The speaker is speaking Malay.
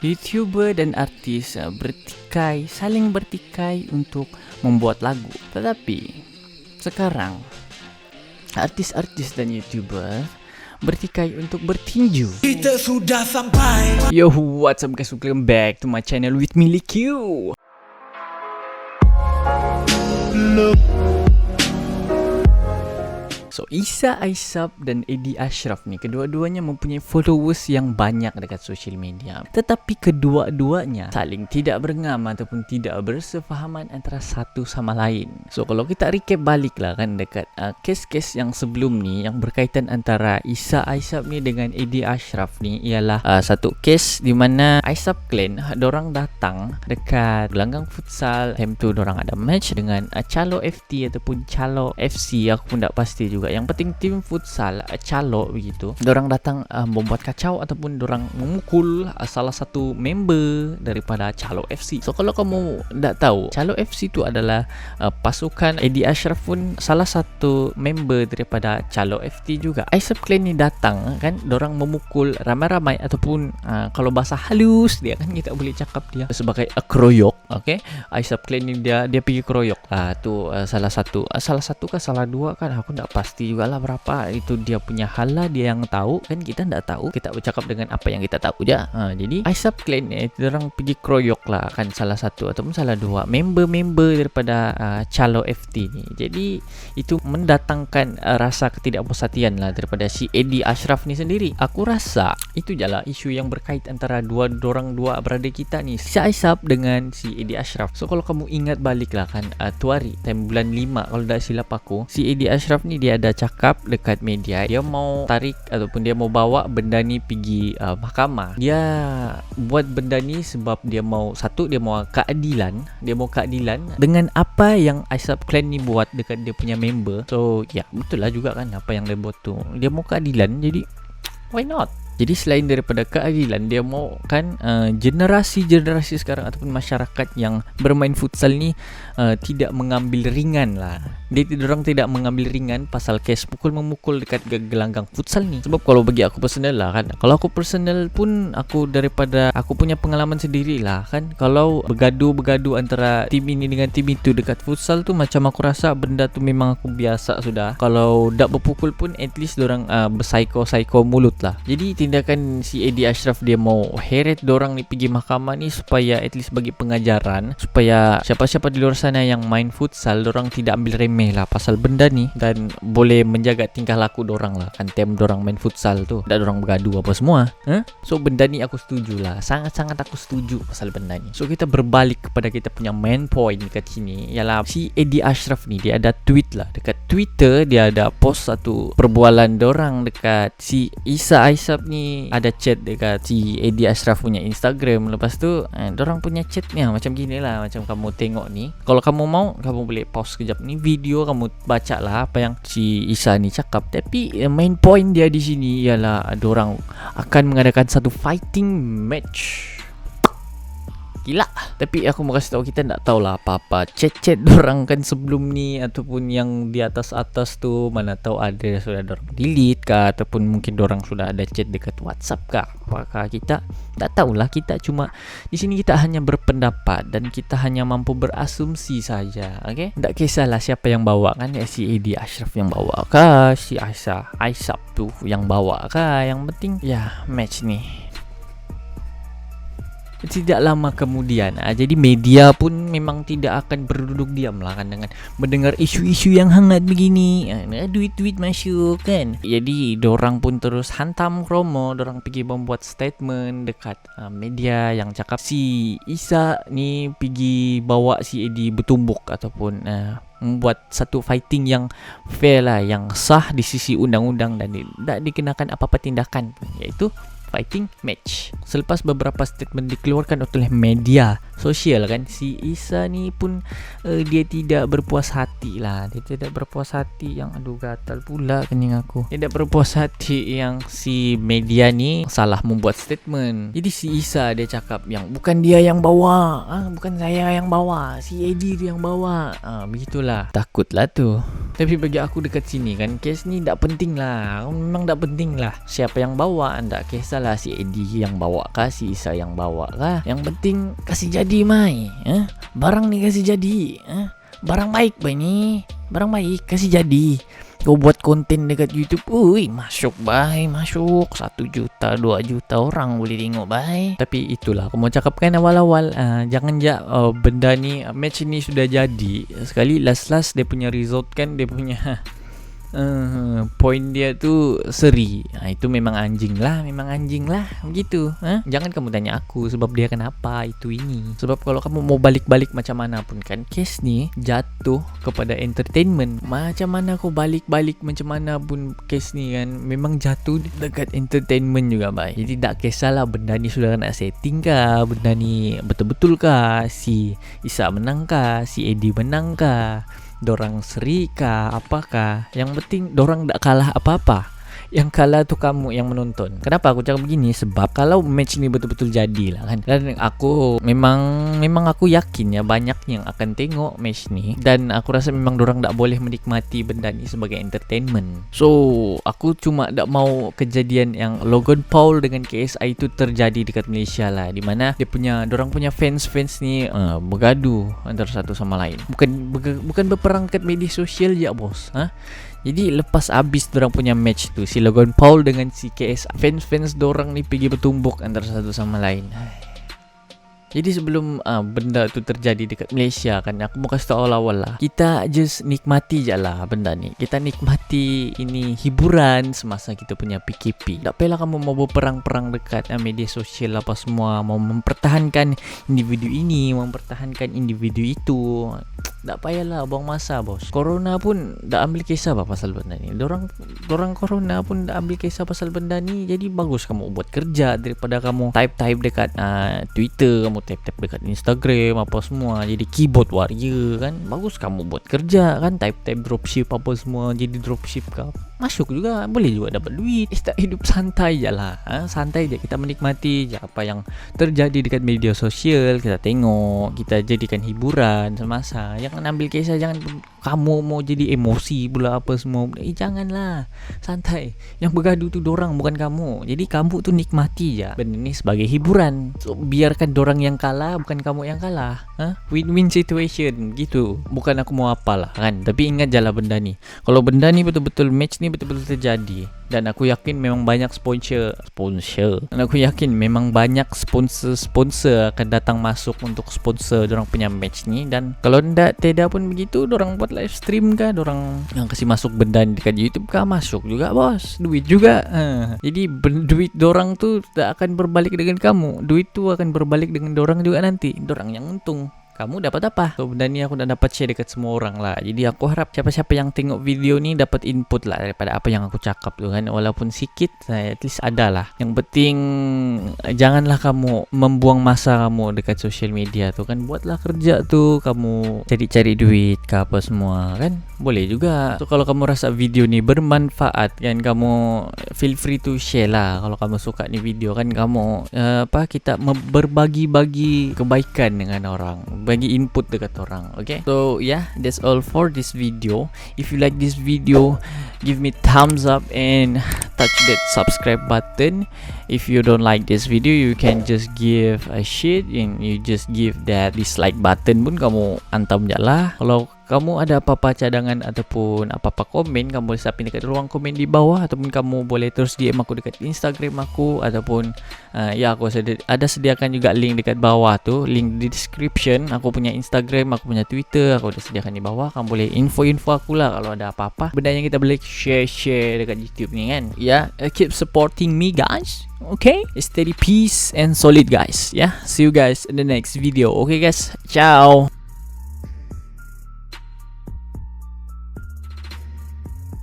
YouTuber dan artis saling bertikai untuk membuat lagu. Tetapi sekarang artis-artis dan YouTuber bertikai untuk bertinju. Kita sudah sampai. Yo, what's up guys, welcome back to my channel with me Q. So, Isa Aisap dan Eddie Ashraf nih, kedua-duanya mempunyai followers yang banyak dekat social media. Tetapi kedua-duanya saling tidak berengam ataupun tidak bersefahaman antara satu sama lain. So, kalau kita recap balik lah kan dekat kes-kes yang sebelum ni yang berkaitan antara Isa Aisap ni dengan Eddie Ashraf ni ialah satu kes di mana Aisap Clan dorang datang dekat gelanggang futsal. Time tu dorang ada match dengan Calo FT ataupun Calo FC, aku pun tak pasti juga. Yang penting tim futsal Calo begitu. Dorang datang membuat kacau ataupun dorang memukul salah satu member daripada Calo FC. So kalau kamu tak tahu, Calo FC tu adalah pasukan Eddie Ashraf pun salah satu member daripada Calo FT juga. Aisap Clan ni datang kan, dorang memukul ramai-ramai ataupun kalau bahasa halus dia kan, kita boleh cakap dia sebagai keroyok. Okay, Aisap Clan ni dia pergi keroyok lah tu. Salah satu kah salah dua kan, aku tak pasti jugalah berapa. Itu dia punya hal lah, dia yang tahu kan, kita tak tahu. Kita bercakap dengan apa yang kita tahu je. Jadi Aisap Clan ni orang pergi keroyok lah kan, salah satu ataupun salah dua member daripada Calo FT ni. Jadi itu mendatangkan rasa ketidakpuas hatian lah daripada si Eddie Ashraf ni sendiri. Aku rasa itu je lah isu yang berkait antara dua beradik kita ni, si Aisap dengan si Eddie Ashraf. So kalau kamu ingat balik lah kan, tu hari time bulan 5 kalau tak silap aku, si Eddie Ashraf ni dia ada cakap dekat media, dia mau tarik ataupun dia mau bawa benda ni pergi mahkamah. Dia buat benda ni sebab dia mau keadilan dengan apa yang Aisap Clan ni buat dekat dia punya member. So ya, betul lah juga kan apa yang dia buat tu. Dia mau keadilan, jadi why not? Jadi selain daripada keadilan, dia mau kan generasi sekarang ataupun masyarakat yang bermain futsal ni tidak mengambil ringan lah. Orang tidak mengambil ringan pasal kes memukul dekat gelanggang futsal ni. Sebab kalau bagi aku personal lah kan, kalau aku personal pun, daripada aku punya pengalaman sendiri lah kan, kalau bergaduh antara tim ini dengan tim itu dekat futsal tu, macam aku rasa benda tu memang aku biasa sudah. Kalau tak berpukul pun at least dorang berpsycho mulut lah. Jadi tindakan si Eddie Ashraf, dia mau heret dorang ni pergi mahkamah ni supaya at least bagi pengajaran, supaya siapa-siapa di luar sana yang main futsal, dorang tidak ambil remeh lah pasal benda ni, dan boleh menjaga tingkah laku dorang lah kan, time dorang main futsal tu, tak dorang bergaduh apa semua. So benda ni aku setuju lah, sangat-sangat aku setuju pasal benda ni. So kita berbalik kepada kita punya main point kat sini, ialah si Eddie Ashraf ni dia ada tweet lah dekat Twitter. Dia ada post satu perbualan dorang dekat si Isa Aisap ni, ada chat dekat si Eddie Ashraf punya Instagram. Lepas tu dorang punya chat ni macam gini lah, macam kamu tengok ni. Kalau kamu mau, kamu boleh pause kejap ni video, kamu baca lah apa yang si Isa ni cakap. Tapi main point dia di sini ialah dorang akan mengadakan satu fighting match. Gila. Tapi aku mau kasih tahu, kita tak tahulah apa-apa chat dorang kan sebelum ni, ataupun yang di atas tu, mana tahu ada sudah dorang delete kah, ataupun mungkin dorang sudah ada chat dekat WhatsApp kah, apakah kita tak tahulah. Kita cuma di sini kita hanya berpendapat dan kita hanya mampu berasumsi saja. Okay, tak kisahlah siapa yang bawa kan, si Eddie Ashraf yang bawa kah, si Aisap tu yang bawa kah, yang penting ya match ni. Tidak lama kemudian, jadi media pun memang tidak akan berduduk diam lah kan, dengan mendengar isu-isu yang hangat begini, duit-duit masuk kan. Jadi dorang pun terus hantam kromo, dorang pergi membuat statement dekat media yang cakap si Isa ni pergi bawa si Eddie bertumbuk ataupun membuat satu fighting yang fair lah, yang sah di sisi undang-undang, dan tidak dikenakan apa-apa tindakan pun, iaitu fighting match. Selepas beberapa statement dikeluarkan oleh media sosial kan, si Isa ni pun dia tidak berpuas hati lah. Dia tidak berpuas hati yang gatal pula kening aku. Dia tidak berpuas hati yang si media ni salah membuat statement. Jadi si Isa dia cakap yang bukan dia yang bawa, bukan saya yang bawa, si Eddie yang bawa. Begitulah. Takutlah tu. Tapi bagi aku dekat sini kan, kes ni tak penting lah. Memang tak penting lah siapa yang bawa, tak kisahlah si Eddie yang bawa kah, si Isa yang bawa kah. Yang penting kasih jadi mai. Barang ni kasih jadi. Barang baik bay ni. Barang baik kasih jadi. Kau buat konten dekat YouTube, masuk bay, masuk 1 juta, 2 juta orang boleh tengok bay. Tapi itulah aku mau cakapkan awal-awal, jangan benda ni, match ni sudah jadi. Sekali last dia punya result kan, dia punya point dia tu seri. Itu memang anjing lah begitu. Jangan kamu tanya aku sebab dia kenapa itu ini. Sebab kalau kamu mau balik-balik macam mana pun kan, case ni jatuh kepada entertainment. Macam mana aku balik-balik macam mana pun case ni kan, memang jatuh dekat entertainment juga bay. Jadi tak kisahlah benda ni sudah nak setting kah, benda ni betul-betul kah, si Isa menang kah, si Eddie menang kah, dorang seri kah, apakah. Yang penting dorang tak kalah apa-apa. Yang kalah tu kamu yang menonton. Kenapa aku cakap begini? Sebab kalau match ni betul-betul jadilah kan, dan aku memang aku yakin ya banyak yang akan tengok match ni, dan aku rasa memang dorang tak boleh menikmati benda ni sebagai entertainment. So aku cuma tak mau kejadian yang Logan Paul dengan KSI itu terjadi dekat Malaysia lah, di mana dorang punya fans ni bergaduh antara satu sama lain. Bukan berperang kat media sosial je bos. Jadi lepas habis dorang punya match tu, si Logan Paul dengan si KS, fans dorang ni pergi bertumbuk antara satu sama lain. Jadi sebelum benda tu terjadi dekat Malaysia kan, aku mau kasih tahu awal-awal lah, kita just nikmati je lah benda ni. Kita nikmati ini hiburan semasa kita punya PKP. Tak payahlah kamu mau berperang-perang dekat media sosial apa semua, mau mempertahankan individu ini, mempertahankan individu itu. Tak payahlah buang masa bos. Corona pun tak ambil kisah apa pasal benda ni. Dorang Corona pun tak ambil kisah pasal benda ni. Jadi bagus kamu buat kerja daripada kamu type dekat Twitter, kamu type dekat Instagram apa semua, jadi keyboard warrior kan. Bagus kamu buat kerja kan, type dropship apa semua, jadi dropship kau masuk juga, boleh juga dapat duit. Kita hidup santai je lah. Santai je, kita menikmati je apa yang terjadi dekat media sosial. Kita tengok, kita jadikan hiburan semasa. Jangan ambil kisah, jangan kamu mau jadi emosi pula apa semua. Janganlah, santai. Yang bergaduh tu dorang, bukan kamu. Jadi kamu tu nikmati je benda ni sebagai hiburan. So biarkan dorang yang kalah, bukan kamu yang kalah. Win-win situation gitu. Bukan aku mau apalah kan, tapi ingat je lah benda ni. Kalau benda ni betul-betul, match ni betul-betul terjadi, dan aku yakin memang banyak sponsor, dan aku yakin memang banyak sponsor akan datang masuk untuk sponsor dorang punya match ni. Dan kalau tidak pun begitu, dorang buat live stream kah, dorang yang kasih masuk benda ni dekat YouTube kah, masuk juga bos, duit juga. Jadi duit dorang tu tak akan berbalik dengan kamu, duit tu akan berbalik dengan dorang juga nanti. Dorang yang untung, kamu dapat apa? So benda ni aku dah dapat share dekat semua orang lah. Jadi aku harap siapa-siapa yang tengok video ni dapat input lah daripada apa yang aku cakap tu kan. Walaupun sikit, at least ada lah. Yang penting janganlah kamu membuang masa kamu dekat social media tu kan. Buatlah kerja tu, kamu cari-cari duit ke apa semua kan. Boleh juga. So kalau kamu rasa video ni bermanfaat kan, kamu feel free to share lah. Kalau kamu suka ni video kan, kamu kita berbagi-bagi kebaikan dengan orang, bagi input dekat orang. Okay, so yeah, that's all for this video. If you like this video, give me thumbs up and touch that subscribe button. If you don't like this video, you can just give a shit and you just give that dislike button pun kamu antam je lah. Kalau kamu ada apa-apa cadangan ataupun apa-apa komen, kamu boleh sapin dekat ruang komen di bawah, ataupun kamu boleh terus DM aku dekat Instagram aku, ataupun aku ada sediakan juga link dekat bawah tu, link di description. Aku punya Instagram, aku punya Twitter, aku dah sediakan di bawah. Kamu boleh info aku lah kalau ada apa-apa benda yang kita boleh share dekat YouTube ni kan. Keep supporting me guys. Okay, steady peace and solid guys. See you guys in the next video. Okay guys, ciao.